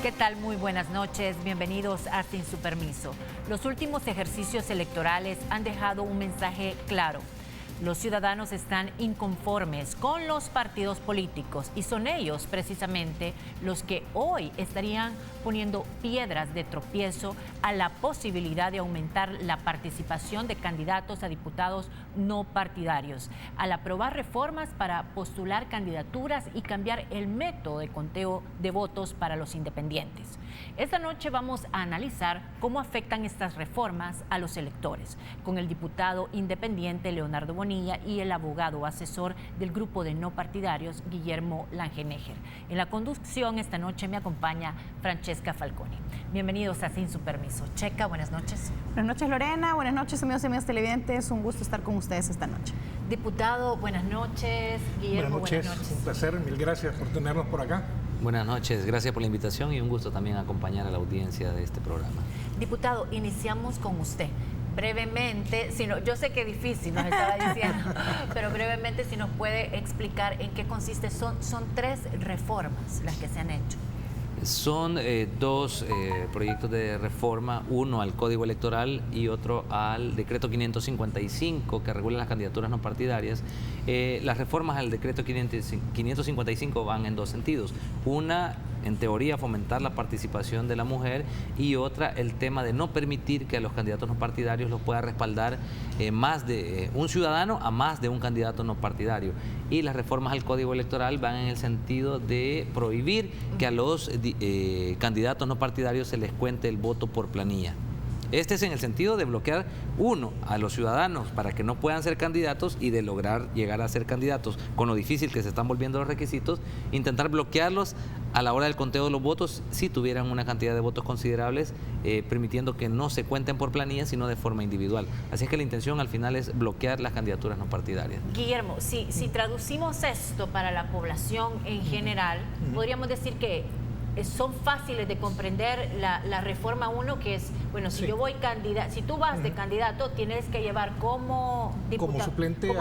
¿Qué tal? Muy buenas noches. Bienvenidos a Sin Su Permiso. Los últimos ejercicios electorales han dejado un mensaje claro. Los ciudadanos están inconformes con los partidos políticos y son ellos precisamente los que hoy estarían poniendo piedras de tropiezo a la posibilidad de aumentar la participación de candidatos a diputados no partidarios, al aprobar reformas para postular candidaturas y cambiar el método de conteo de votos para los independientes. Esta noche vamos a analizar cómo afectan estas reformas a los electores, con el diputado independiente Leonardo Bonilla y el abogado asesor del grupo de no partidarios, Guillermo Langenegger. En la conducción esta noche me acompaña Francesca Falconi. Bienvenidos a Sin Su Permiso. Checa, buenas noches. Buenas noches, Lorena. Buenas noches, amigos y amigas televidentes. Un gusto estar con ustedes esta noche. Diputado, buenas noches. Guillermo, buenas noches. Un placer, mil gracias por tenernos por acá. Buenas noches, gracias por la invitación y un gusto también acompañar a la audiencia de este programa. Diputado, iniciamos con usted. Brevemente, yo sé que es difícil, nos estaba diciendo, pero brevemente si nos puede explicar en qué consiste. Son 3 reformas las que se han hecho. Son 2 proyectos de reforma, uno al Código Electoral y otro al Decreto 555 que regula las candidaturas no partidarias. Las reformas al Decreto 555 van en 2 sentidos. Una, en teoría, fomentar la participación de la mujer y otra, el tema de no permitir que a los candidatos no partidarios los pueda respaldar más de un ciudadano a más de un candidato no partidario. Y las reformas al Código Electoral van en el sentido de prohibir que a los candidatos no partidarios se les cuente el voto por planilla. Este es en el sentido de bloquear, uno, a los ciudadanos para que no puedan ser candidatos y de lograr llegar a ser candidatos con lo difícil que se están volviendo los requisitos, intentar bloquearlos a la hora del conteo de los votos si tuvieran una cantidad de votos considerables, permitiendo que no se cuenten por planilla sino de forma individual. Así es que la intención al final es bloquear las candidaturas no partidarias. Guillermo, si traducimos esto para la población en general, podríamos decir que son fáciles de comprender la reforma 1, que es, bueno, si yo voy candidato, si tú vas de candidato, tienes que llevar como diputado, como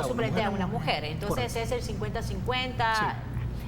suplente a una mujer. Entonces es el 50-50.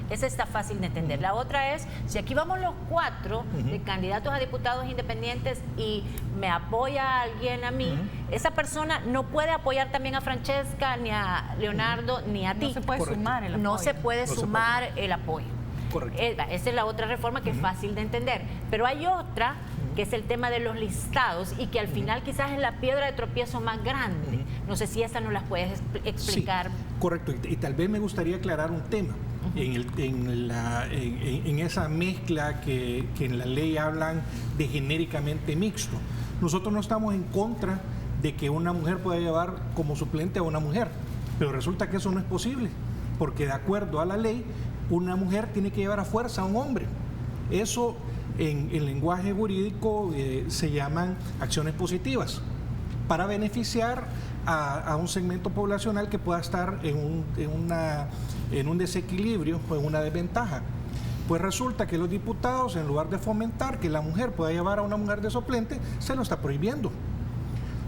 Esa está fácil de entender. La otra es, si aquí vamos los 4 de candidatos a diputados independientes y me apoya alguien a mí, esa persona no puede apoyar también a Francesca, ni a Leonardo, ni a ti. No se puede sumar el apoyo. No se puede sumar el apoyo. Correcto. Esa es la otra reforma que es fácil de entender. Pero hay otra que es el tema de los listados y que al final quizás es la piedra de tropiezo más grande. No sé si esa nos las puedes explicar. Sí, correcto. Y tal vez me gustaría aclarar un tema. En esa mezcla que en la ley hablan de genéricamente mixto. Nosotros no estamos en contra de que una mujer pueda llevar como suplente a una mujer, pero resulta que eso no es posible, porque de acuerdo a la ley, una mujer tiene que llevar a fuerza a un hombre. Eso en lenguaje jurídico se llaman acciones positivas para beneficiar a un segmento poblacional que pueda estar en un desequilibrio o en una desventaja. Pues resulta que los diputados, en lugar de fomentar que la mujer pueda llevar a una mujer de suplente, se lo está prohibiendo.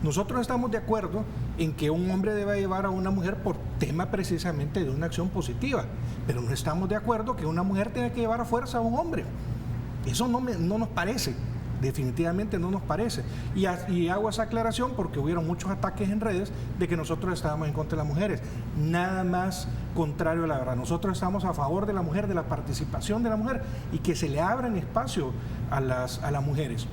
Nosotros estamos de acuerdo en que un hombre debe llevar a una mujer por tema precisamente de una acción positiva, pero no estamos de acuerdo que una mujer tenga que llevar a fuerza a un hombre. Eso no nos parece, definitivamente no nos parece. Y hago esa aclaración porque hubieron muchos ataques en redes de que nosotros estábamos en contra de las mujeres. Nada más contrario a la verdad. Nosotros estamos a favor de la mujer, de la participación de la mujer y que se le abran espacio a las mujeres.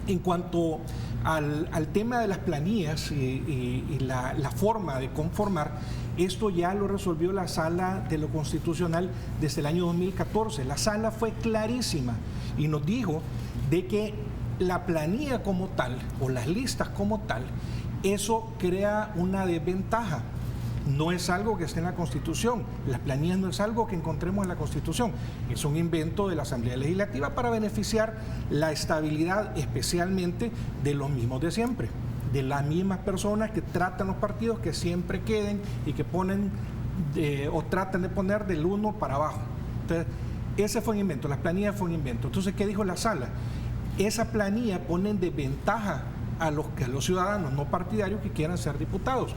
En cuanto al tema de las planillas y la forma de conformar, esto ya lo resolvió la Sala de lo Constitucional desde el año 2014. La Sala fue clarísima y nos dijo de que la planilla como tal, o las listas como tal, eso crea una desventaja. No es algo que esté en la Constitución. Las planillas no es algo que encontremos en la Constitución. Es un invento de la Asamblea Legislativa para beneficiar la estabilidad, especialmente de los mismos de siempre, de las mismas personas que tratan los partidos que siempre queden y que ponen o tratan de poner del 1 para abajo. Entonces, ese fue un invento, las planillas fue un invento. Entonces, ¿qué dijo la Sala? Esa planilla pone en desventaja a los ciudadanos no partidarios que quieran ser diputados.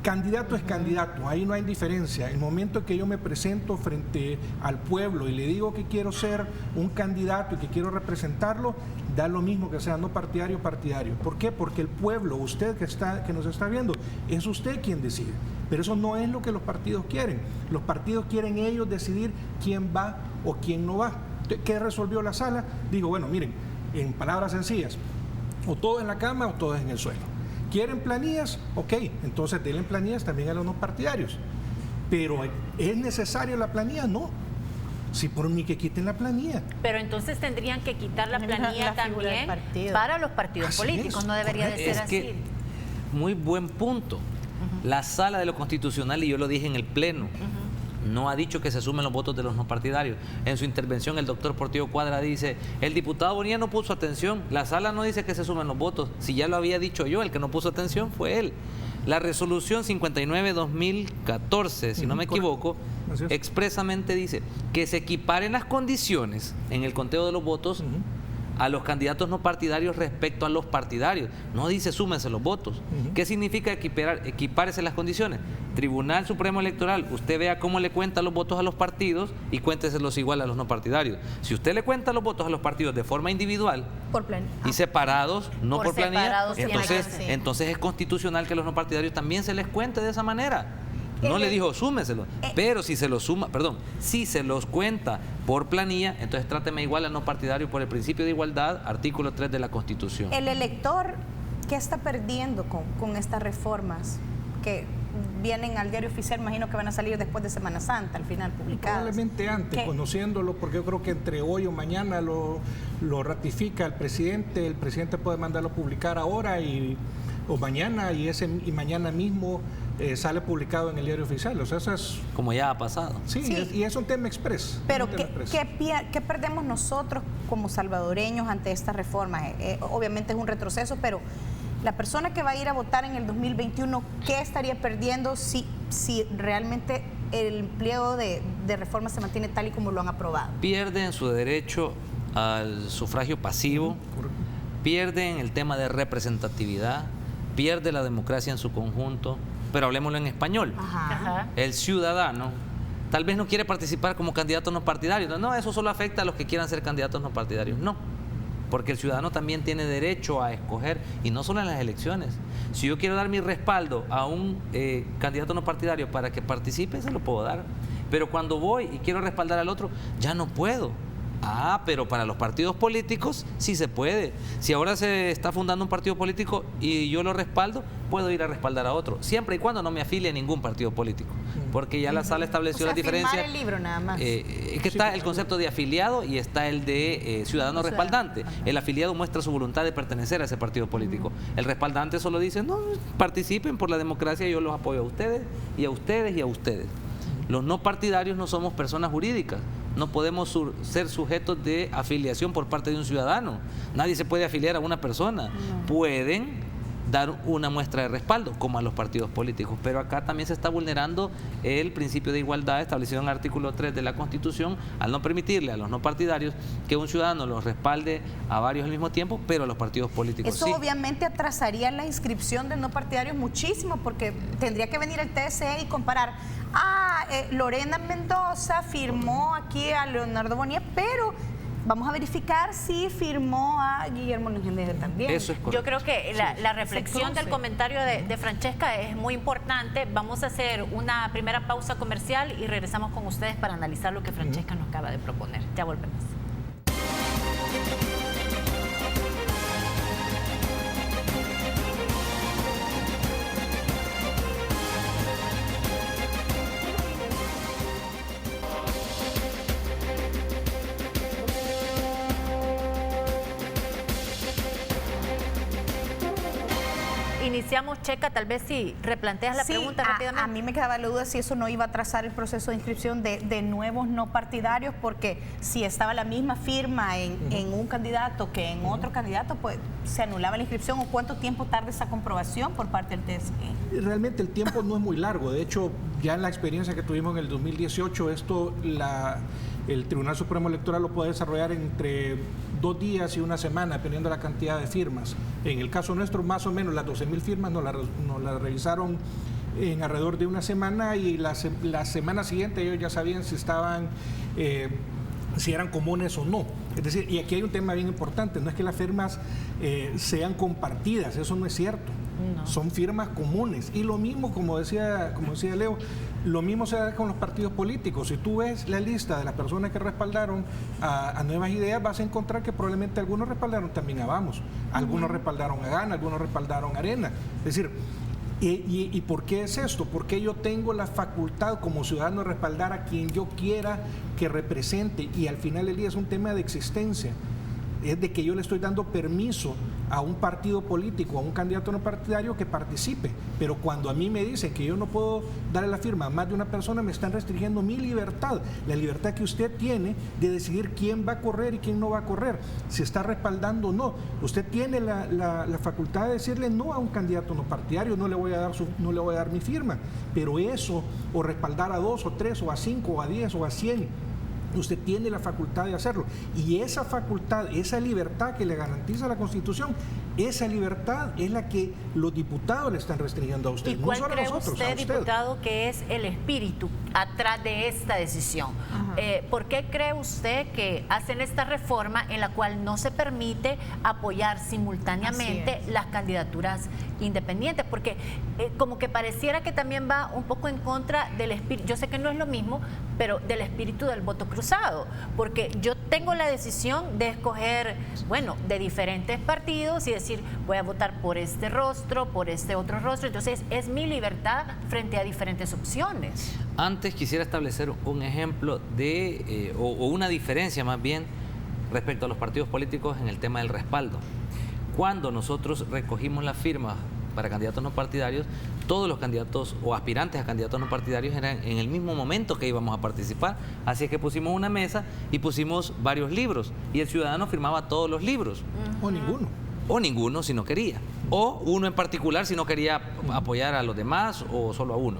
Candidato es candidato, ahí no hay diferencia. El momento en que yo me presento frente al pueblo y le digo que quiero ser un candidato y que quiero representarlo, da lo mismo que sea no partidario o partidario. ¿Por qué? Porque el pueblo, usted que nos está viendo, es usted quien decide. Pero eso no es lo que los partidos quieren. Los partidos quieren ellos decidir quién va o quién no va. ¿Qué resolvió la sala? Digo, bueno, miren, en palabras sencillas, o todo en la cama o todo en el suelo. ¿Quieren planillas? Ok, entonces denle planillas también a los no partidarios. Pero ¿es necesario la planilla? No. Si por mí que quiten la planilla. Pero entonces tendrían que quitar la planilla La figura del también partido. para los partidos Así políticos, es, no debería de ser Es así. que, muy buen punto. La Sala de lo Constitucional, y yo lo dije en el Pleno, no ha dicho que se sumen los votos de los no partidarios. En su intervención el doctor Portillo Cuadra dice, el diputado Bonilla no puso atención, la Sala no dice que se sumen los votos. Si ya lo había dicho yo, el que no puso atención fue él. La resolución 59-2014, si no me equivoco, expresamente dice que se equiparen las condiciones en el conteo de los votos a los candidatos no partidarios respecto a los partidarios. No dice súmense los votos. ¿Qué significa equiparse las condiciones? Tribunal Supremo Electoral, usted vea cómo le cuenta los votos a los partidos y cuénteselos igual a los no partidarios. Si usted le cuenta los votos a los partidos de forma individual y separados, no por planilla, entonces es constitucional que los no partidarios también se les cuente de esa manera. No le dijo súmenselo, pero si se los si se los cuenta por planilla, entonces tráteme igual a no partidario por el principio de igualdad, artículo 3 de la Constitución. El elector, ¿qué está perdiendo con estas reformas que vienen al diario oficial? Imagino que van a salir después de Semana Santa, al final publicadas. Probablemente antes, conociéndolo, porque yo creo que entre hoy o mañana lo ratifica el presidente puede mandarlo a publicar ahora o mañana, y mañana mismo sale publicado en el diario oficial. O sea, eso es... Como ya ha pasado. Sí. Y es un tema express. Pero ¿qué perdemos nosotros como salvadoreños ante esta reforma? Obviamente es un retroceso, pero la persona que va a ir a votar en el 2021, ¿qué estaría perdiendo si realmente el empleo de reforma se mantiene tal y como lo han aprobado? Pierden su derecho al sufragio pasivo, pierden el tema de representatividad, pierde la democracia en su conjunto, pero hablemoslo en español. El ciudadano tal vez no quiere participar como candidato no partidario. No, eso solo afecta a los que quieran ser candidatos no partidarios. No, porque el ciudadano también tiene derecho a escoger, y no solo en las elecciones. Si yo quiero dar mi respaldo a un candidato no partidario para que participe, se lo puedo dar. Pero cuando voy y quiero respaldar al otro, ya no puedo. Pero para los partidos políticos sí se puede. Si ahora se está fundando un partido político y yo lo respaldo, puedo ir a respaldar a otro, siempre y cuando no me afilie a ningún partido político, porque ya la sala estableció las diferencias. El libro nada más. Es que está el concepto de afiliado y está el de ciudadano respaldante. El afiliado muestra su voluntad de pertenecer a ese partido político. El respaldante solo dice, no, participen por la democracia, yo los apoyo a ustedes y a ustedes y a ustedes. Los no partidarios no somos personas jurídicas. No podemos ser sujetos de afiliación por parte de un ciudadano. Nadie se puede afiliar a una persona. Pueden dar una muestra de respaldo, como a los partidos políticos. Pero acá también se está vulnerando el principio de igualdad establecido en el artículo 3 de la Constitución, al no permitirle a los no partidarios que un ciudadano los respalde a varios al mismo tiempo, pero a los partidos políticos Eso sí. Obviamente atrasaría la inscripción de no partidarios muchísimo, porque tendría que venir el TSE y comparar. Lorena Mendoza firmó aquí a Leonardo Bonilla, pero vamos a verificar si firmó a Guillermo Núñez también. Eso es correcto. Yo creo que la reflexión del comentario de Francesca es muy importante. Vamos a hacer una primera pausa comercial y regresamos con ustedes para analizar lo que Francesca nos acaba de proponer. Ya volvemos. Iniciamos, Checa, tal vez si replanteas la pregunta rápidamente. A mí me quedaba la duda si eso no iba a atrasar el proceso de inscripción de nuevos no partidarios, porque si estaba la misma firma en un candidato que en otro candidato, pues se anulaba la inscripción. ¿O cuánto tiempo tarda esa comprobación por parte del TSE? Realmente el tiempo no es muy largo. De hecho, ya en la experiencia que tuvimos en el 2018, el Tribunal Supremo Electoral lo puede desarrollar entre 2 días y una semana, dependiendo de la cantidad de firmas. En el caso nuestro, más o menos las 12,000 firmas nos las revisaron en alrededor de una semana y la semana siguiente ellos ya sabían si estaban... si eran comunes o no. Es decir, y aquí hay un tema bien importante, no es que las firmas sean compartidas, eso no es cierto. No. Son firmas comunes. Y lo mismo, como decía Leo, lo mismo se da con los partidos políticos. Si tú ves la lista de las personas que respaldaron a Nuevas Ideas, vas a encontrar que probablemente algunos respaldaron también a Vamos, algunos respaldaron a GAN, algunos respaldaron a Arena. Es decir, ¿y por qué es esto? Porque yo tengo la facultad como ciudadano de respaldar a quien yo quiera que represente, y al final del día es un tema de existencia. Es de que yo le estoy dando permiso a un partido político, a un candidato no partidario que participe, pero cuando a mí me dicen que yo no puedo darle la firma a más de una persona, me están restringiendo mi libertad, la libertad que usted tiene de decidir quién va a correr y quién no va a correr, si está respaldando o no. Usted tiene la facultad de decirle no a un candidato no partidario, no le voy a dar mi firma, pero eso, o respaldar a 2 o 3 o a 5 o a 10 o a 100, usted tiene la facultad de hacerlo, y esa facultad, esa libertad que le garantiza la Constitución, esa libertad es la que los diputados le están restringiendo a usted. ¿Y cuál cree usted, diputado, que es el espíritu atrás de esta decisión? ¿Por qué cree usted que hacen esta reforma en la cual no se permite apoyar simultáneamente las candidaturas independientes? Porque como que pareciera que también va un poco en contra del espíritu, yo sé que no es lo mismo, pero del espíritu del voto cruzado, porque yo tengo la decisión de escoger, bueno, de diferentes partidos y decir, voy a votar por este rostro, por este otro rostro, entonces es mi libertad frente a diferentes opciones. Antes quisiera establecer un ejemplo de, o una diferencia más bien, respecto a los partidos políticos en el tema del respaldo. Cuando nosotros recogimos las firmas para candidatos no partidarios, todos los candidatos o aspirantes a candidatos no partidarios eran en el mismo momento que íbamos a participar, así es que pusimos una mesa y pusimos varios libros y el ciudadano firmaba todos los libros. O ninguno. O ninguno si no quería, o uno en particular si no quería apoyar a los demás o solo a uno.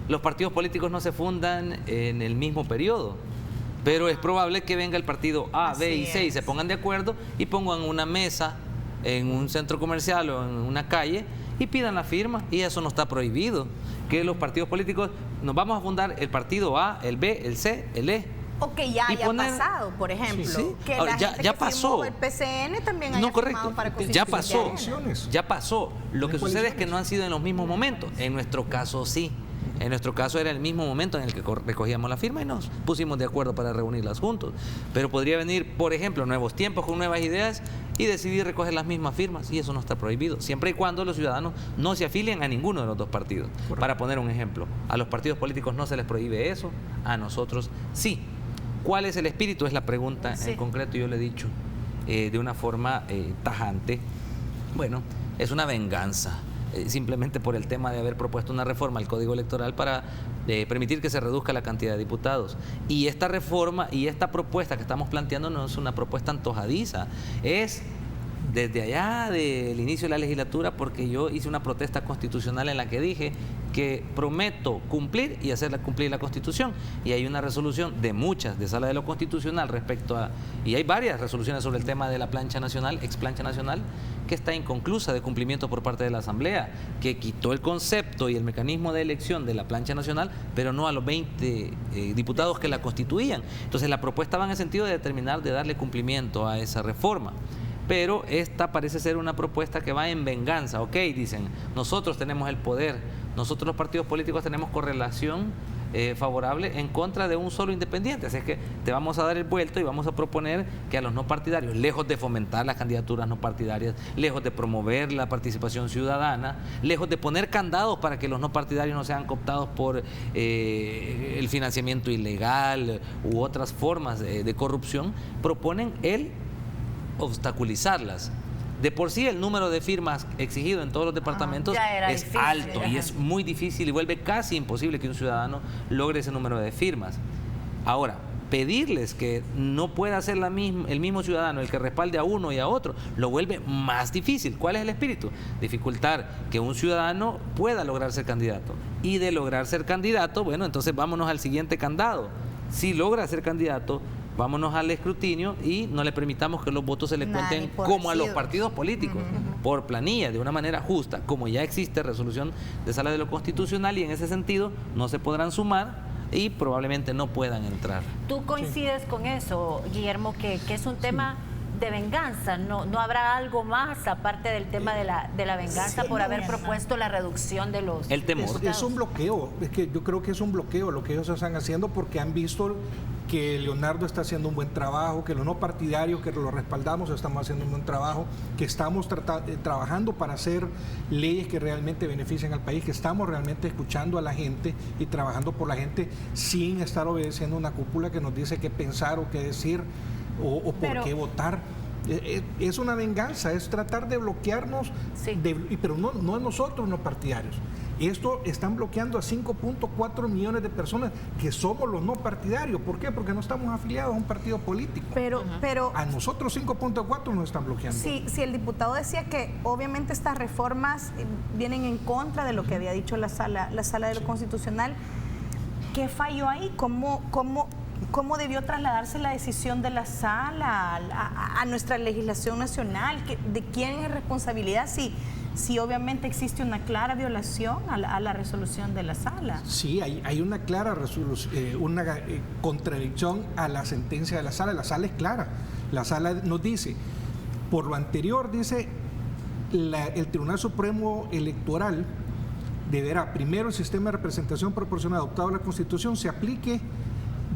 Los partidos políticos no se fundan en el mismo periodo, pero es probable que venga el partido A, B y C y se pongan de acuerdo y pongan una mesa en un centro comercial o en una calle y pidan la firma, y eso no está prohibido. Que los partidos políticos, nos vamos a fundar el partido A, el B, el C, el E. O que ya haya pasado, por ejemplo. Sí. Que ahora, ya pasó. El PCN también haya firmado para ya pasó. Ya pasó. Lo que sucede es que no han sido en los mismos momentos. En nuestro caso sí. En nuestro caso era el mismo momento en el que recogíamos la firma y nos pusimos de acuerdo para reunirlas juntos. Pero podría venir, por ejemplo, Nuevos Tiempos con Nuevas Ideas y decidir recoger las mismas firmas, y eso no está prohibido, siempre y cuando los ciudadanos no se afilien a ninguno de los dos partidos. Correcto. Para poner un ejemplo, a los partidos políticos no se les prohíbe eso, a nosotros sí. ¿Cuál es el espíritu? Es la pregunta en concreto, yo le he dicho de una forma tajante. Bueno, es una venganza. Simplemente por el tema de haber propuesto una reforma al Código Electoral para permitir que se reduzca la cantidad de diputados. Y esta reforma y esta propuesta que estamos planteando no es una propuesta antojadiza, es desde allá del inicio de la legislatura, porque yo hice una protesta constitucional en la que dije que prometo cumplir y hacerla cumplir la Constitución, y hay una resolución de muchas de Sala de lo Constitucional respecto a, y hay varias resoluciones sobre el tema de la plancha nacional, ex plancha nacional, que está inconclusa de cumplimiento por parte de la Asamblea, que quitó el concepto y el mecanismo de elección de la plancha nacional, pero no a los 20 diputados que la constituían. Entonces la propuesta va en el sentido de determinar, de darle cumplimiento a esa reforma. Pero esta parece ser una propuesta que va en venganza. Ok, dicen, nosotros tenemos el poder, nosotros los partidos políticos tenemos correlación favorable en contra de un solo independiente, así es que te vamos a dar el vuelto y vamos a proponer que a los no partidarios, lejos de fomentar las candidaturas no partidarias, lejos de promover la participación ciudadana, lejos de poner candados para que los no partidarios no sean cooptados por el financiamiento ilegal u otras formas de corrupción, proponen el obstaculizarlas. De por sí el número de firmas exigido en todos los departamentos es difícil, alto y es muy difícil y vuelve casi imposible que un ciudadano logre ese número de firmas. Ahora, pedirles que no pueda ser el mismo ciudadano el que respalde a uno y a otro, lo vuelve más difícil. ¿Cuál es el espíritu? Dificultar que un ciudadano pueda lograr ser candidato. Y de lograr ser candidato, bueno, entonces vámonos al siguiente candado. Si logra ser candidato, vámonos al escrutinio y no le permitamos que los votos se le cuenten como a los partidos políticos, por planilla, de una manera justa, como ya existe resolución de Sala de lo Constitucional, y en ese sentido no se podrán sumar y probablemente no puedan entrar. ¿Tú coincides con eso, Guillermo, que es un tema de venganza? ¿No habrá algo más aparte del tema de la venganza por haber propuesto la reducción de los... El temor. Es un bloqueo, es que yo creo que es un bloqueo lo que ellos están haciendo, porque han visto que Leonardo está haciendo un buen trabajo, que los no partidarios que lo respaldamos estamos haciendo un buen trabajo, que estamos trabajando para hacer leyes que realmente beneficien al país, que estamos realmente escuchando a la gente y trabajando por la gente sin estar obedeciendo una cúpula que nos dice qué pensar o qué decir o por qué votar. Es una venganza, es tratar de bloquearnos, pero no nosotros los partidarios. Esto están bloqueando a 5.4 millones de personas que somos los no partidarios. ¿Por qué? Porque no estamos afiliados a un partido político. Pero a nosotros 5.4 nos están bloqueando. Sí, el diputado decía que obviamente estas reformas vienen en contra de lo que había dicho la sala de lo constitucional. ¿Qué falló ahí? ¿Cómo debió trasladarse la decisión de la sala a nuestra legislación nacional? ¿De quién es responsabilidad si obviamente existe una clara violación a la resolución de la sala? Sí, hay una clara contradicción a la sentencia de la sala. La sala es clara. La sala nos dice, por lo anterior, dice, el Tribunal Supremo Electoral deberá, primero, el sistema de representación proporcional adoptado en la Constitución se aplique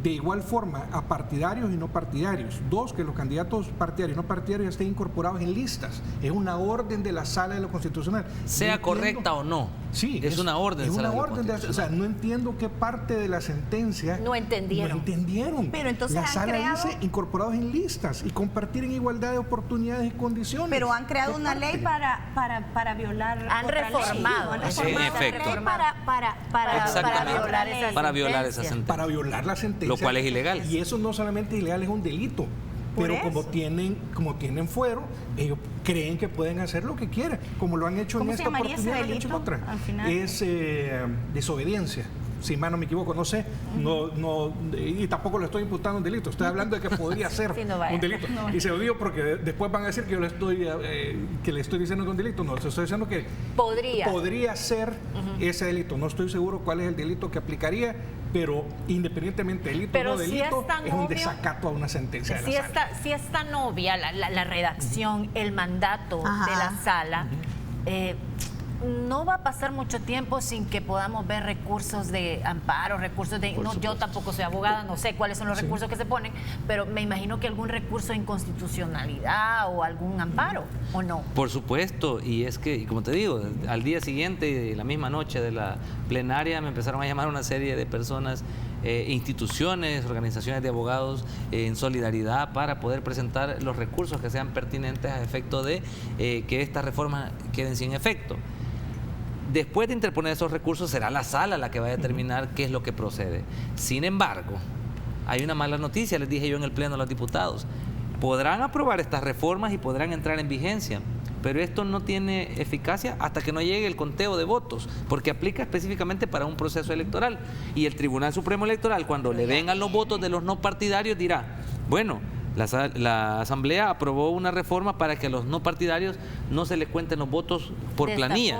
de igual forma a partidarios y no partidarios. Dos, que los candidatos partidarios y no partidarios estén incorporados en listas. Es una orden de la Sala de lo Constitucional. Sea correcta o no. Sí, es una orden. Es una orden. O sea, no entiendo qué parte de la sentencia no entendieron. Pero entonces la sala dice incorporados en listas y compartir en igualdad de oportunidades y condiciones. Pero han creado una ley para violar. Han reformado. En efecto. Para violar esa sentencia. Para violar la sentencia. Lo cual es ilegal. Y eso no solamente es ilegal, es un delito. Pero como tienen fuero, ellos creen que pueden hacer lo que quieran, como lo han hecho en esta oportunidad, lo han hecho en otra. Es desobediencia, si mal no me equivoco, no sé, y tampoco le estoy imputando un delito, estoy hablando de que podría ser un delito. Y se lo digo porque después van a decir que yo le estoy diciendo que es un delito. No, estoy diciendo que podría ser ese delito. No estoy seguro cuál es el delito que aplicaría, pero independientemente del delito o no delito, es un desacato a una sentencia de la sala. Si es tan obvia la redacción, el mandato de la sala, no va a pasar mucho tiempo sin que podamos ver recursos de amparo, yo tampoco soy abogada, no sé cuáles son los recursos que se ponen, pero me imagino que algún recurso de inconstitucionalidad o algún amparo, ¿o no? Por supuesto, y es que, como te digo, al día siguiente, la misma noche de la plenaria, me empezaron a llamar una serie de personas, instituciones, organizaciones de abogados en solidaridad para poder presentar los recursos que sean pertinentes a efecto de que estas reformas queden sin efecto. Después de interponer esos recursos, será la sala la que va a determinar qué es lo que procede. Sin embargo, hay una mala noticia, les dije yo en el Pleno a los diputados. Podrán aprobar estas reformas y podrán entrar en vigencia, pero esto no tiene eficacia hasta que no llegue el conteo de votos, porque aplica específicamente para un proceso electoral. Y el Tribunal Supremo Electoral, cuando le vengan los votos de los no partidarios, dirá, bueno, la Asamblea aprobó una reforma para que a los no partidarios no se les cuenten los votos por planilla.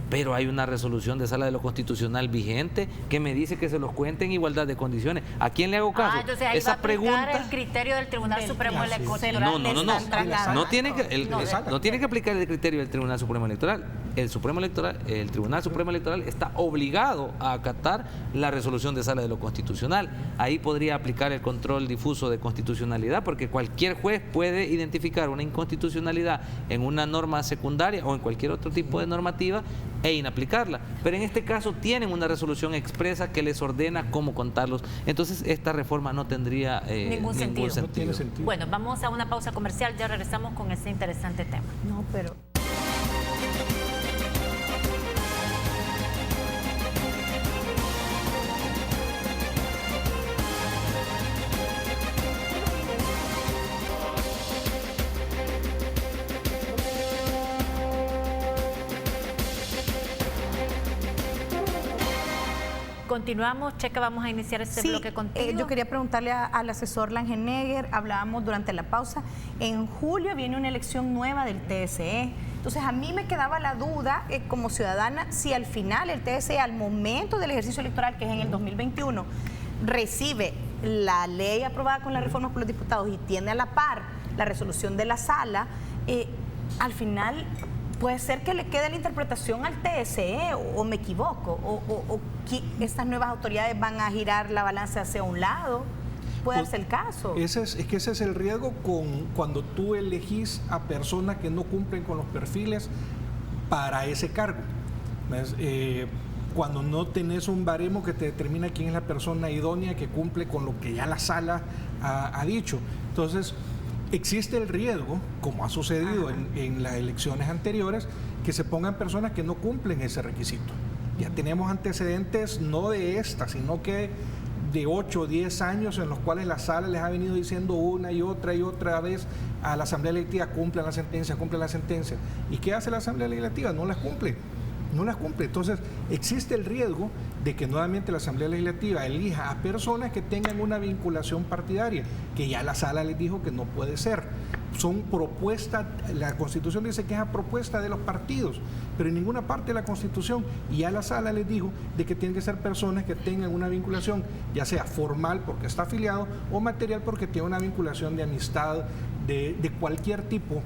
Pero hay una resolución de Sala de lo Constitucional vigente que me dice que se los cuenten en igualdad de condiciones. ¿A quién le hago caso? Entonces ahí esa pregunta, el criterio del Tribunal Supremo Electoral. No tiene que aplicar el criterio del Tribunal Supremo Electoral. El Tribunal Supremo Electoral está obligado a acatar la resolución de Sala de lo Constitucional. Ahí podría aplicar el control difuso de constitucionalidad, porque cualquier juez puede identificar una inconstitucionalidad en una norma secundaria o en cualquier otro tipo de normativa e inaplicarla. Pero en este caso tienen una resolución expresa que les ordena cómo contarlos. Entonces esta reforma no tendría ningún sentido. No tiene sentido. Bueno, vamos a una pausa comercial, ya regresamos con este interesante tema. Continuamos, Checa, vamos a iniciar este bloque contigo. Yo quería preguntarle al asesor Langenegger, hablábamos durante la pausa, en julio viene una elección nueva del TSE. Entonces a mí me quedaba la duda como ciudadana si al final el TSE al momento del ejercicio electoral, que es en el 2021, recibe la ley aprobada con las reformas por los diputados y tiene a la par la resolución de la sala, al final puede ser que le quede la interpretación al TSE o me equivoco, o que estas nuevas autoridades van a girar la balanza hacia un lado. Puede ser el caso. Ese es el riesgo cuando tú elegís a personas que no cumplen con los perfiles para ese cargo. Cuando no tenés un baremo que te determina quién es la persona idónea que cumple con lo que ya la sala ha dicho. Entonces, existe el riesgo, como ha sucedido en las elecciones anteriores, que se pongan personas que no cumplen ese requisito. Ya tenemos antecedentes no de esta, sino que de 8 o 10 años en los cuales la sala les ha venido diciendo una y otra vez a la Asamblea Legislativa: cumplan la sentencia, cumplan la sentencia. ¿Y qué hace la Asamblea Legislativa? No las cumple. Entonces, existe el riesgo de que nuevamente la Asamblea Legislativa elija a personas que tengan una vinculación partidaria, que ya la sala les dijo que no puede ser. Son propuestas, la Constitución dice que es a propuesta de los partidos, pero en ninguna parte de la Constitución, y ya la sala les dijo de que tienen que ser personas que tengan una vinculación, ya sea formal porque está afiliado o material porque tiene una vinculación de amistad de cualquier tipo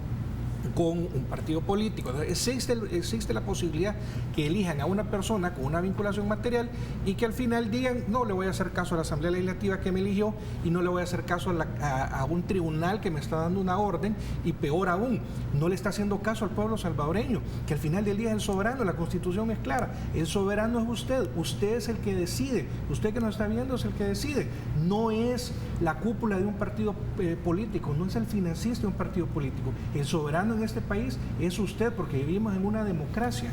con un partido político. Existe la posibilidad que elijan a una persona con una vinculación material y que al final digan: no le voy a hacer caso a la Asamblea Legislativa que me eligió y no le voy a hacer caso a un tribunal que me está dando una orden, y peor aún, no le está haciendo caso al pueblo salvadoreño, que al final del día es el soberano. La Constitución es clara: el soberano es usted es el que decide, usted que nos está viendo es el que decide, no es la cúpula de un partido político, no es el financista de un partido político. El soberano en este país es usted, porque vivimos en una democracia.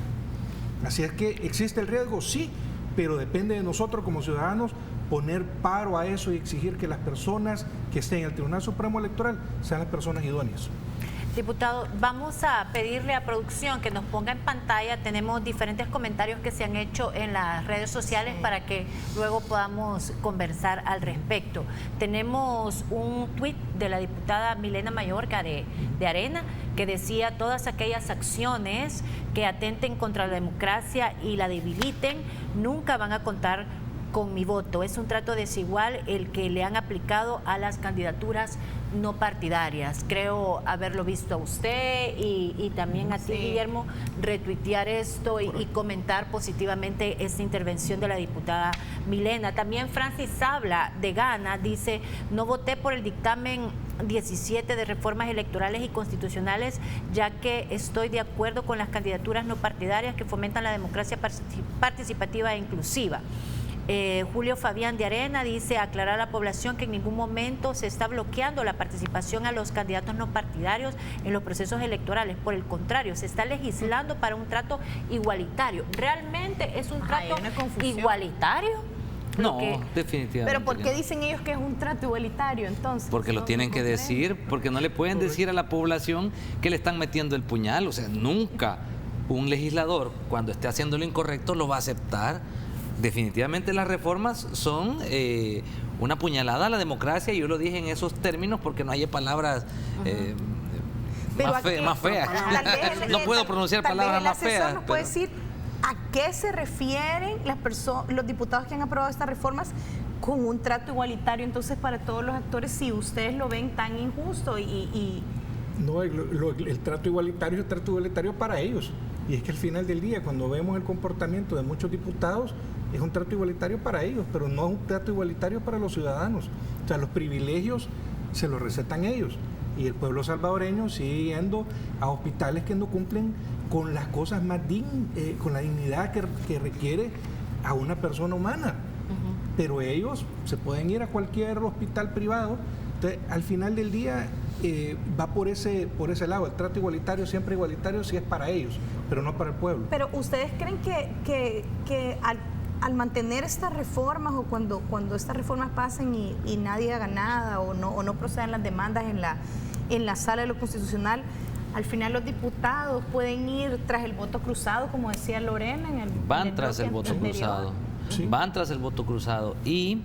Así es que existe el riesgo, sí, pero depende de nosotros como ciudadanos poner paro a eso y exigir que las personas que estén en el Tribunal Supremo Electoral sean las personas idóneas. Diputado, vamos a pedirle a producción que nos ponga en pantalla. Tenemos diferentes comentarios que se han hecho en las redes sociales para que luego podamos conversar al respecto. Tenemos un tuit de la diputada Milena Mayorga de Arena que decía: todas aquellas acciones que atenten contra la democracia y la debiliten nunca van a contar con mi voto. Es un trato desigual el que le han aplicado a las candidaturas no partidarias. Creo haberlo visto a usted y también a ti, Guillermo, retuitear esto y comentar positivamente esta intervención de la diputada Milena. También Francis Sabla de Ghana dice: no voté por el dictamen 17 de reformas electorales y constitucionales, ya que estoy de acuerdo con las candidaturas no partidarias que fomentan la democracia participativa e inclusiva. Julio Fabián de Arena dice: aclarar a la población que en ningún momento se está bloqueando la participación a los candidatos no partidarios en los procesos electorales. Por el contrario, se está legislando para un trato igualitario. ¿Realmente es un trato igualitario? No, definitivamente. Pero ¿por qué dicen ellos que es un trato igualitario entonces? Porque lo tienen que decir, porque no le pueden decir a la población que le están metiendo el puñal. O sea, nunca un legislador, cuando esté haciendo lo incorrecto, lo va a aceptar. Definitivamente las reformas son una puñalada a la democracia, y yo lo dije en esos términos porque no hay palabras más feas. No puedo pronunciar palabras más feas. ¿Nos puede decir a qué se refieren los diputados que han aprobado estas reformas con un trato igualitario entonces para todos los actores, si ustedes lo ven tan injusto? No, el trato igualitario es el trato igualitario para ellos. Y es que al final del día, cuando vemos el comportamiento de muchos diputados, es un trato igualitario para ellos, pero no es un trato igualitario para los ciudadanos. O sea, los privilegios se los recetan ellos. Y el pueblo salvadoreño sigue yendo a hospitales que no cumplen con las cosas más con la dignidad que requiere a una persona humana. Pero ellos se pueden ir a cualquier hospital privado. Entonces, al final del día, va por ese lado. El trato igualitario, siempre igualitario, si es para ellos, pero no para el pueblo. Pero ¿ustedes creen que al mantener estas reformas, o cuando estas reformas pasen y nadie haga nada, o no procedan las demandas en la sala de lo constitucional, al final los diputados pueden ir tras el voto cruzado, como decía Lorena? Van tras el voto cruzado. Sí. van tras el voto cruzado. Y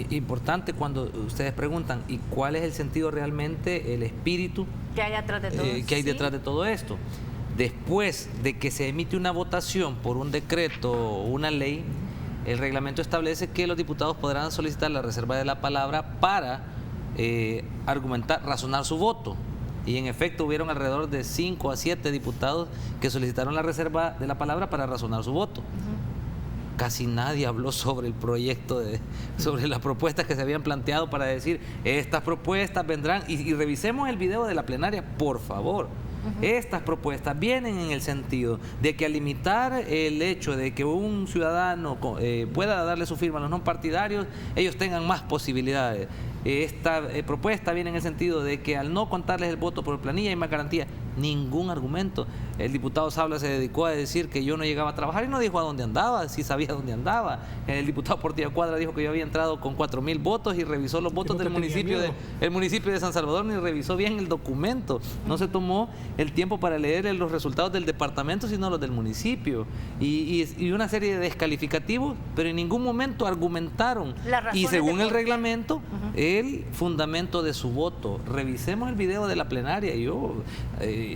importante cuando ustedes preguntan, ¿y cuál es el sentido realmente, el espíritu ¿Qué hay atrás de todo eso? que hay Sí. detrás de todo esto? Después de que se emite una votación por un decreto o una ley, el reglamento establece que los diputados podrán solicitar la reserva de la palabra para argumentar, razonar su voto. Y en efecto hubieron alrededor de 5 a 7 diputados que solicitaron la reserva de la palabra para razonar su voto. Casi nadie habló sobre el proyecto, sobre las propuestas que se habían planteado para decir, estas propuestas vendrán, y revisemos el video de la plenaria, por favor. Estas propuestas vienen en el sentido de que al limitar el hecho de que un ciudadano pueda darle su firma a los no partidarios, ellos tengan más posibilidades. Esta propuesta viene en el sentido de que al no contarles el voto por planilla hay más garantía. Ningún argumento. El diputado Sabla se dedicó a decir que yo no llegaba a trabajar y no dijo a dónde andaba, sí sabía dónde andaba. El diputado Portilla Cuadra dijo que yo había entrado con 4,000 votos y revisó los votos del municipio de San Salvador, ni revisó bien el documento. No se tomó el tiempo para leer los resultados del departamento, sino los del municipio. Y una serie de descalificativos, pero en ningún momento argumentaron. Y según el reglamento, el fundamento de su voto. Revisemos el video de la plenaria. Yo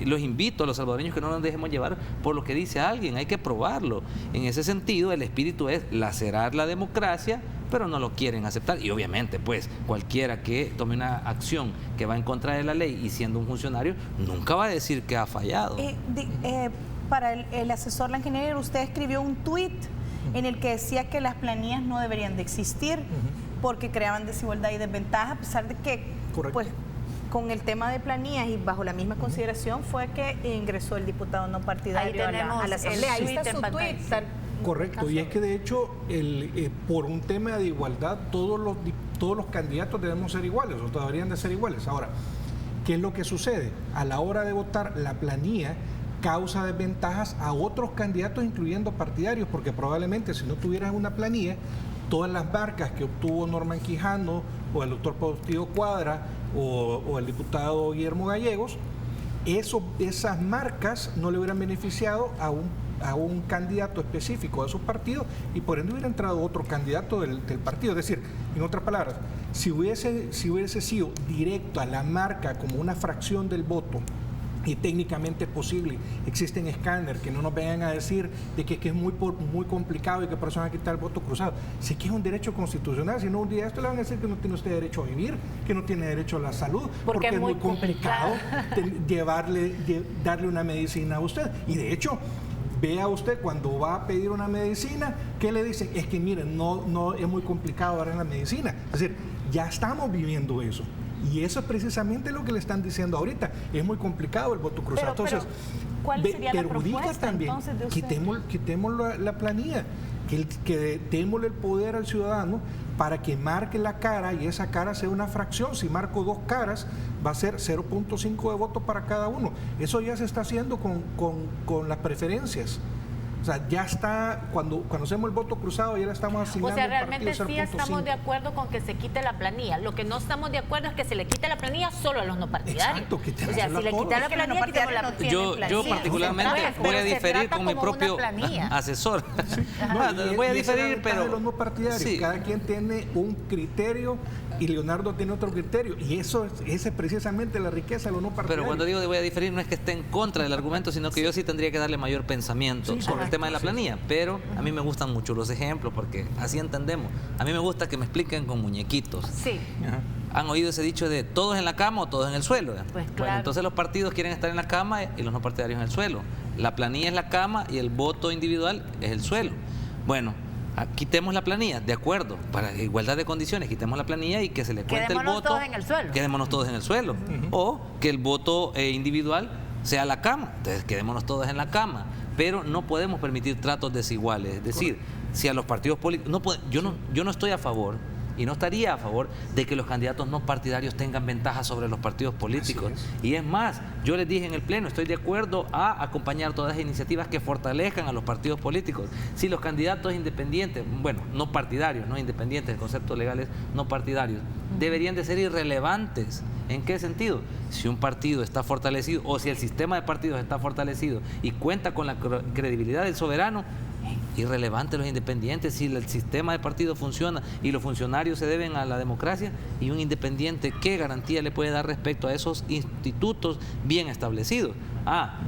los invito a los salvadoreños que no nos dejemos llevar por lo que dice alguien, hay que probarlo. En ese sentido, el espíritu es lacerar la democracia, pero no lo quieren aceptar. Y obviamente, pues, cualquiera que tome una acción que va en contra de la ley y siendo un funcionario, nunca va a decir que ha fallado. Para el asesor Langenegger, usted escribió un tuit en el que decía que las planillas no deberían de existir porque creaban desigualdad y desventaja, a pesar de que, pues, con el tema de planillas y bajo la misma consideración fue que ingresó el diputado no partidario a la Asamblea. Ahí está su tuit. Correcto, y es que de hecho por un tema de igualdad todos los candidatos debemos ser iguales o deberían de ser iguales. Ahora, ¿qué es lo que sucede? A la hora de votar, la planilla causa desventajas a otros candidatos, incluyendo partidarios, porque probablemente si no tuvieras una planilla, todas las marcas que obtuvo Norman Quijano o el doctor Portillo Cuadra o el diputado Guillermo Gallegos, esas marcas no le hubieran beneficiado a un candidato específico de sus partidos y por ende hubiera entrado otro candidato del partido. Es decir, en otras palabras, si hubiese sido directo a la marca como una fracción del voto, y técnicamente es posible, existen escáneres que no nos vengan a decir de que es muy complicado y que por eso van a quitar el voto cruzado. Sí que es un derecho constitucional, si no un día esto le van a decir que no tiene usted derecho a vivir, que no tiene derecho a la salud, porque es muy complicado darle una medicina a usted. Y de hecho, vea usted cuando va a pedir una medicina, ¿qué le dicen? Es que miren, no es muy complicado darle la medicina. Es decir, ya estamos viviendo eso. Y eso es precisamente lo que le están diciendo ahorita. Es muy complicado el voto cruzado. Entonces, ¿cuál sería la propuesta también, entonces de usted? quitemos la planilla, que démosle el poder al ciudadano para que marque la cara y esa cara sea una fracción. Si marco 2 caras, va a ser 0.5 de votos para cada uno. Eso ya se está haciendo con las preferencias. O sea, ya está, cuando hacemos el voto cruzado ya le estamos asignando. O sea, realmente sí 0.5. estamos de acuerdo con que se quite la planilla. Lo que no estamos de acuerdo es que se le quite la planilla solo a los no partidarios. Exacto, o sea, si le quitan la planilla, quitamos la planilla. Yo particularmente voy a diferir con mi propio asesor. Sí. Voy a diferir, pero los no partidarios. Sí. Cada quien tiene un criterio y Leonardo tiene otro criterio. Y esa es precisamente la riqueza de los no partidarios. Pero cuando digo de voy a diferir, no es que esté en contra del argumento, sino que yo sí tendría que darle mayor pensamiento sobre el tema de la planilla. Pero a mí me gustan mucho los ejemplos porque así entendemos. A mí me gusta que me expliquen con muñequitos. Sí. ¿Han oído ese dicho de todos en la cama o todos en el suelo? Pues claro. Bueno, entonces los partidos quieren estar en la cama y los no partidarios en el suelo. La planilla es la cama y el voto individual es el suelo. Bueno, quitemos la planilla, de acuerdo, para igualdad de condiciones, quitemos la planilla y que se le cuente el voto. Todos en el suelo. Quedémonos todos en el suelo. O que el voto individual sea la cama. Entonces quedémonos todos en la cama. Pero no podemos permitir tratos desiguales. Es decir, si a los partidos políticos... Yo no estoy a favor y no estaría a favor de que los candidatos no partidarios tengan ventaja sobre los partidos políticos. Y es más, yo les dije en el Pleno, estoy de acuerdo a acompañar todas las iniciativas que fortalezcan a los partidos políticos. Si los candidatos independientes, bueno, no partidarios, no independientes, el concepto legal es no partidarios, deberían de ser irrelevantes. ¿En qué sentido? Si un partido está fortalecido o si el sistema de partidos está fortalecido y cuenta con la credibilidad del soberano, irrelevante los independientes si el sistema de partido funciona y los funcionarios se deben a la democracia, y un independiente, ¿qué garantía le puede dar respecto a esos institutos bien establecidos?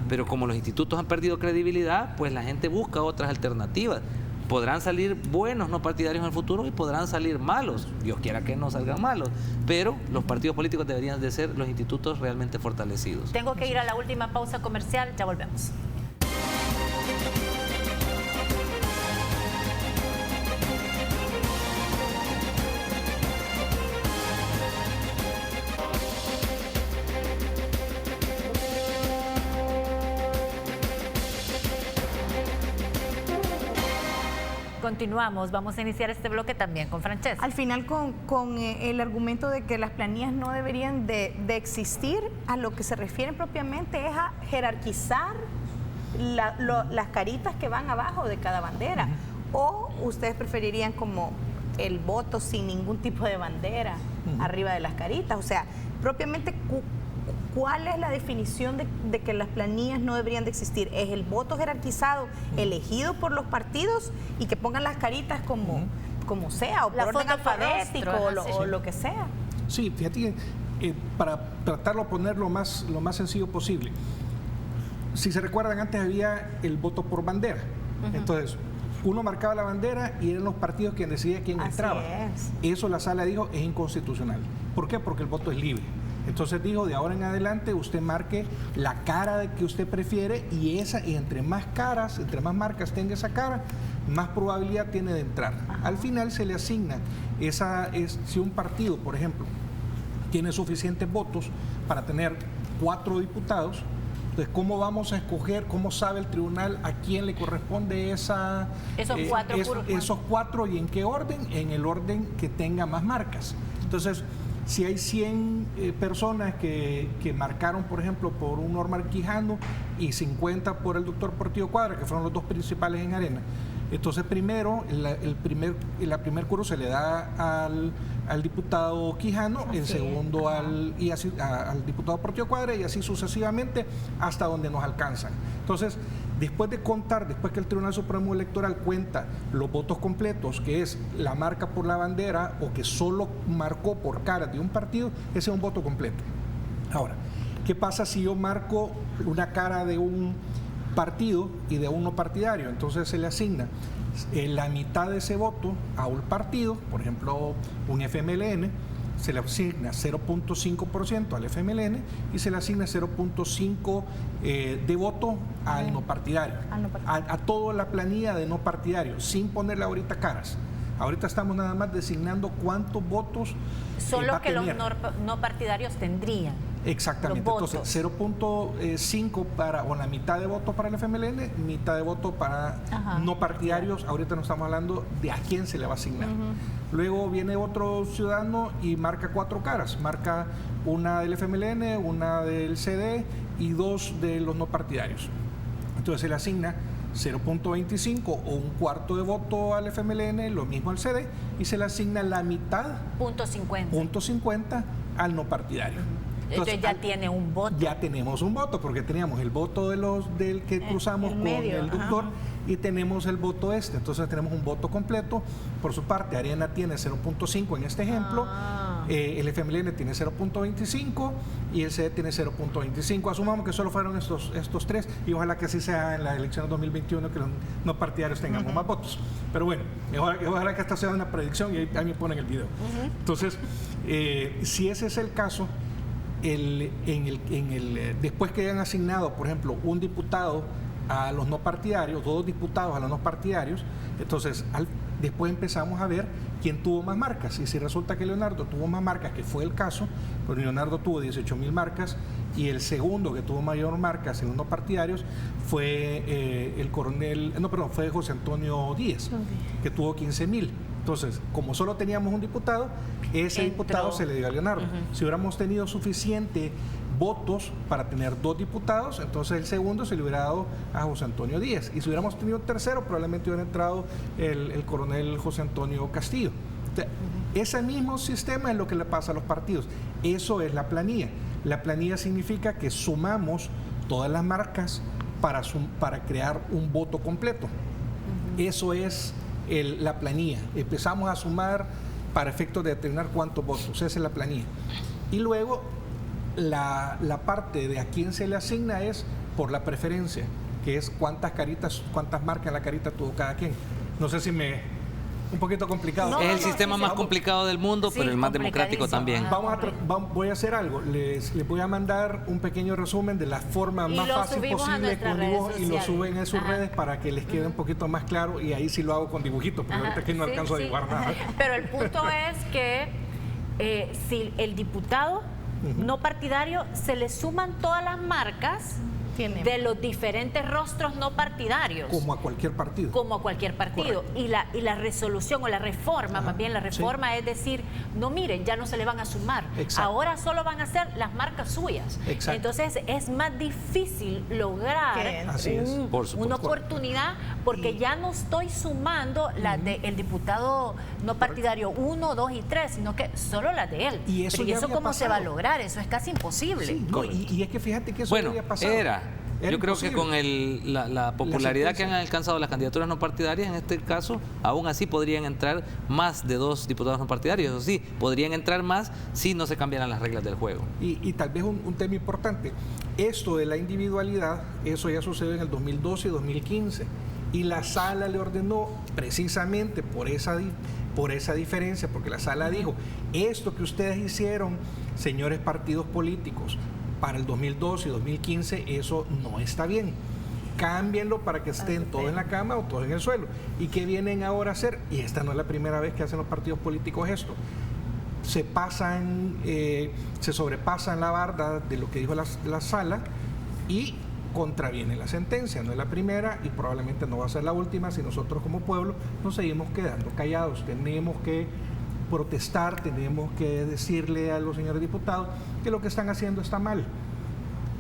Pero como los institutos han perdido credibilidad, pues la gente busca otras alternativas. Podrán salir buenos no partidarios en el futuro y podrán salir malos, Dios quiera que no salgan malos, pero los partidos políticos deberían de ser los institutos realmente fortalecidos. Tengo que ir a la última pausa comercial, ya volvemos. Continuamos, vamos a iniciar este bloque también con Francesca. Al final con el argumento de que las planillas no deberían de existir, a lo que se refieren propiamente es a jerarquizar las caritas que van abajo de cada bandera. ¿O ustedes preferirían como el voto sin ningún tipo de bandera arriba de las caritas? O sea, propiamente, ¿cuál es la definición de que las planillas no deberían de existir? ¿Es el voto jerarquizado elegido por los partidos y que pongan las caritas como sea, o por orden alfabético o lo que sea? Sí, fíjate, para tratarlo de poner lo más sencillo posible. Si se recuerdan, antes había el voto por bandera. Entonces, uno marcaba la bandera y eran los partidos quienes decidían quién entraba. Eso la sala dijo es inconstitucional. ¿Por qué? Porque el voto es libre. Entonces dijo, de ahora en adelante usted marque la cara que usted prefiere y entre más caras, entre más marcas tenga esa cara, más probabilidad tiene de entrar. Al final se le asigna si un partido, por ejemplo, tiene suficientes votos para tener 4 diputados, entonces, ¿cómo vamos a escoger, cómo sabe el tribunal a quién le corresponde esos 4 y en qué orden? En el orden que tenga más marcas. Entonces, si hay 100 personas que marcaron, por ejemplo, por un Norman Quijano y 50 por el doctor Portillo Cuadra, que fueron los 2 principales en Arena, entonces primero, la primer curso se le da al diputado Quijano, el segundo al diputado Portillo Cuadra y así sucesivamente hasta donde nos alcanzan. Entonces, después que el Tribunal Supremo Electoral cuenta los votos completos, que es la marca por la bandera o que solo marcó por cara de un partido, ese es un voto completo. Ahora, ¿qué pasa si yo marco una cara de un partido y de un no partidario? Entonces se le asigna la mitad de ese voto a un partido, por ejemplo, un FMLN, se le asigna 0.5% al FMLN y se le asigna 0.5% de voto al no partidario, a toda la planilla de no partidario, sin ponerle ahorita caras. Ahorita estamos nada más designando cuántos votos son los que los no partidarios tendrían. Exactamente, entonces 0.5 o la mitad de votos para el FMLN, mitad de votos para no partidarios. Ahorita no estamos hablando de a quién se le va a asignar. Luego viene otro ciudadano y marca 4 caras, marca una del FMLN, una del CD y 2 de los no partidarios. Entonces se le asigna 0.25 o un cuarto de voto al FMLN, lo mismo al CD, y se le asigna la mitad, .50 al no partidario. Entonces ya tiene un voto. Ya tenemos un voto, porque teníamos el voto del que cruzamos con el doctor y tenemos el voto Entonces tenemos un voto completo. Por su parte, Arena tiene 0.5 en este ejemplo, el FMLN tiene 0.25 y el CD tiene 0.25. Asumamos que solo fueron estos 3 y ojalá que así sea en la elección de 2021, que los no partidarios tengamos más votos. Pero bueno, ojalá que esta sea una predicción y ahí me ponen el video. Entonces, si ese es el caso, después que hayan asignado, por ejemplo, un diputado a los no partidarios, 2 diputados a los no partidarios, entonces después empezamos a ver quién tuvo más marcas. Y si resulta que Leonardo tuvo más marcas, que fue el caso, pues Leonardo tuvo 18,000 marcas y el segundo que tuvo mayor marcas en los no partidarios fue fue José Antonio Díaz, que tuvo 15,000. Entonces, como solo teníamos un diputado, ese diputado se le dio a Leonardo. Si hubiéramos tenido suficiente votos para tener 2 diputados, entonces el segundo se le hubiera dado a José Antonio Díaz. Y si hubiéramos tenido un tercero, probablemente hubiera entrado el coronel José Antonio Castillo. Ese mismo sistema es lo que le pasa a los partidos. Eso es la planilla. La planilla significa que sumamos todas las marcas para crear un voto completo. Eso es la planilla. Empezamos a sumar para efectos de determinar cuántos votos. Esa es la planilla. Y luego la parte de a quién se le asigna es por la preferencia, que es cuántas marcas en la carita tuvo cada quien. No sé si un poquito complicado. Es el sistema más complicado del mundo, pero el más democrático también. Voy a hacer algo. Les voy a mandar un pequeño resumen de la forma más fácil posible con dibujo y lo suben en sus redes para que les quede un poquito más claro, y ahí sí lo hago con dibujitos, pero ahorita aquí no alcanzo a dibujar nada. Pero el punto es que si el diputado no partidario se le suman todas las marcas de los diferentes rostros no partidarios. Como a cualquier partido. Como a cualquier partido. Y la resolución o la reforma, más bien la reforma es decir, no miren, ya no se le van a sumar. Exacto. Ahora solo van a ser las marcas suyas. Exacto. Entonces es más difícil lograr una oportunidad porque ya no estoy sumando las del diputado no partidario 1, 2 y 3, sino que solo las de él. ¿Y eso, cómo se va a lograr? Eso es casi imposible. Sí, no, y es que fíjate que eso había pasado. Yo creo que con la popularidad que han alcanzado las candidaturas no partidarias, en este caso, aún así podrían entrar más de 2 diputados no partidarios. Eso sí, podrían entrar más si no se cambiaran las reglas del juego. Y tal vez un tema importante, esto de la individualidad, eso ya sucedió en el 2012 y 2015. Y la sala le ordenó precisamente por esa diferencia, porque la sala dijo, esto que ustedes hicieron, señores partidos políticos, para el 2012 y 2015, eso no está bien. Cámbienlo para que estén todos en la cama o todos en el suelo. ¿Y qué vienen ahora a hacer? Y esta no es la primera vez que hacen los partidos políticos esto. Se sobrepasan la barda de lo que dijo la sala y contraviene la sentencia. No es la primera y probablemente no va a ser la última si nosotros como pueblo nos seguimos quedando callados. Tenemos que protestar, tenemos que decirle a los señores diputados que lo que están haciendo está mal.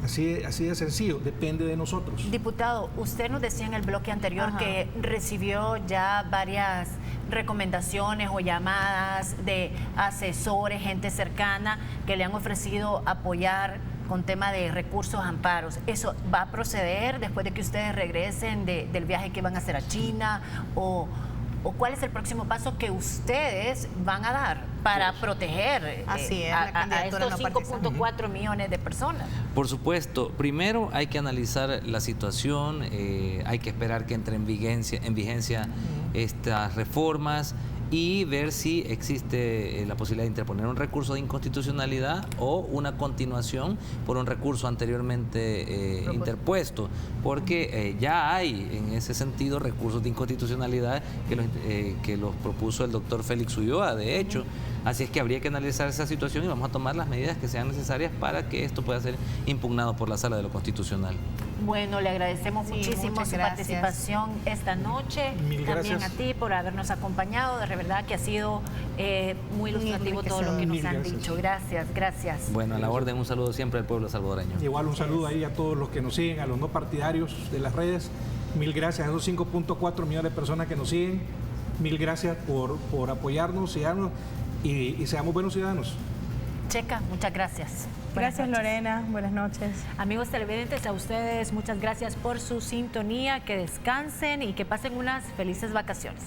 Así de sencillo, depende de nosotros. Diputado, usted nos decía en el bloque anterior que recibió ya varias recomendaciones o llamadas de asesores, gente cercana que le han ofrecido apoyar con tema de recursos, amparos. ¿Eso va a proceder después de que ustedes regresen del viaje que van a hacer a China? ¿O cuál es el próximo paso que ustedes van a dar para proteger a estos 5.4 millones de personas? Por supuesto, primero hay que analizar la situación, hay que esperar que entre en vigencia estas reformas y ver si existe la posibilidad de interponer un recurso de inconstitucionalidad o una continuación por un recurso anteriormente interpuesto, porque ya hay en ese sentido recursos de inconstitucionalidad que los propuso el doctor Félix Ulloa, de hecho. Así es que habría que analizar esa situación y vamos a tomar las medidas que sean necesarias para que esto pueda ser impugnado por la Sala de lo Constitucional. Bueno, le agradecemos muchísimo su participación esta noche. Mil También gracias a ti por habernos acompañado. De verdad que ha sido muy ilustrativo todo lo que nos han dicho. Gracias. Bueno, a la orden, un saludo siempre al pueblo salvadoreño. Igual un saludo ahí a todos los que nos siguen, a los no partidarios de las redes. Mil gracias a esos 5.4 millones de personas que nos siguen. Mil gracias por apoyarnos, y seamos buenos ciudadanos. Checa, muchas gracias. Gracias, Lorena. Buenas noches. Amigos televidentes, a ustedes muchas gracias por su sintonía. Que descansen y que pasen unas felices vacaciones.